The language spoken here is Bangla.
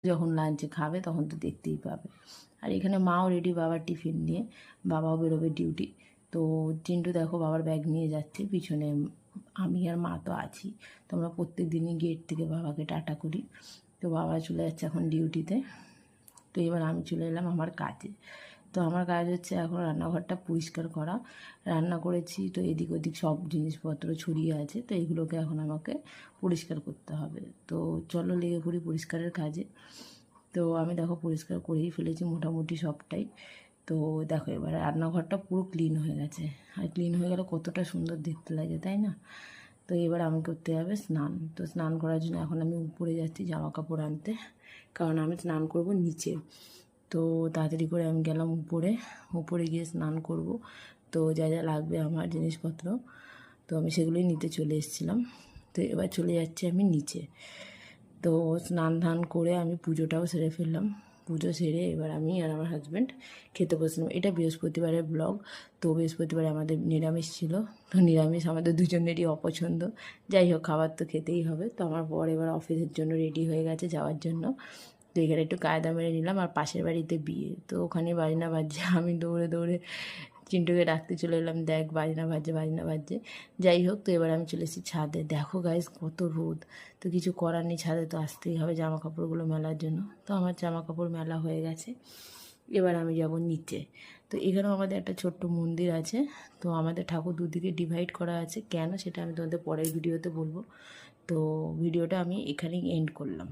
যখন লাঞ্চে খাবে তখন তো দেখতেই পাবে। আর এখানে মাও রেডি বাবার টিফিন নিয়ে, বাবাও বেরোবে ডিউটি। তো চিন্টু দেখো বাবার ব্যাগ নিয়ে যাচ্ছে, পিছনে আমি আর মা তো আছি। তো আমরা প্রত্যেক দিনই গেট থেকে বাবাকে টাটা করি। তো বাবা চলে যাচ্ছে এখন ডিউটিতে। তো এবার আমি চলে এলাম আমার কাজে। তো আমার কাজ হচ্ছে এখন রান্নাঘরটা পরিষ্কার করা। রান্না করেছি, তো এদিক ওদিক সব জিনিসপত্র ছড়িয়ে আছে, তো এগুলোকে এখন আমাকে পরিষ্কার করতে হবে। তো চলো লেগে পড়ি পরিষ্কারের কাজে। তো আমি দেখো পরিষ্কার করেই ফেলেছি মোটামুটি সবটাই। তো দেখো এবার রান্নাঘরটা পুরো ক্লিন হয়ে গেছে। আর ক্লিন হয়ে গেলে কতটা সুন্দর দেখতে লাগে, তাই না? তো এবার আমি করতে হবে স্নান। তো স্নান করার জন্য এখন আমি উপরে যাচ্ছি জামা কাপড় আনতে, কারণ আমি স্নান করব নিচে। তো তাড়াতাড়ি করে আমি গেলাম উপরে, উপরে গিয়ে স্নান করব। তো যা যা লাগবে আমার জিনিসপত্র, তো আমি সেগুলোই নিতে চলে এসেছিলাম। তো এবার চলে যাচ্ছি আমি নিচে। তো স্নান ধান করে আমি পুজোটাও সেরে ফেললাম। পুজো সেরে এবার আমি আর আমার হাজব্যান্ড খেতে বসলাম। এটা বৃহস্পতিবারের ব্লগ। তো বৃহস্পতিবারে আমাদের নিরামিষ ছিল। তো নিরামিষ আমাদের দুজনেরই অপছন্দ। যাই হোক, খাবার তো খেতেই হবে। তো আমার বর এবার অফিসের জন্য রেডি হয়ে গেছে যাওয়ার জন্য। তো এখানে একটু কায়দা মেরে নিলাম। আর পাশের বাড়িতে বিয়ে, তো ওখানে বাজনা বাজছে, আমি দৌড়ে দৌড়ে চিন্টুকে ডাকতে চলে এলাম, দেখ বাজনা বাজছে বাজনা বাজছে। যাই হোক, তো এবার আমি চলে এসেছি ছাদে। দেখো গাইস কত রোদ। তো কিছু করার নেই, ছাদে তো আসতেই হবে জামা কাপড়গুলো মেলার জন্য। তো আমার জামা কাপড় মেলা হয়ে গেছে। এবার আমি যাব নিচে। তো এখানেও আমাদের একটা ছোট্ট মন্দির আছে। তো আমাদের ঠাকুর দুদিকে ডিভাইড করা আছে, কেন সেটা আমি তোমাদের পরের ভিডিওতে বলবো। তো ভিডিওটা আমি এখানেই এন্ড করলাম।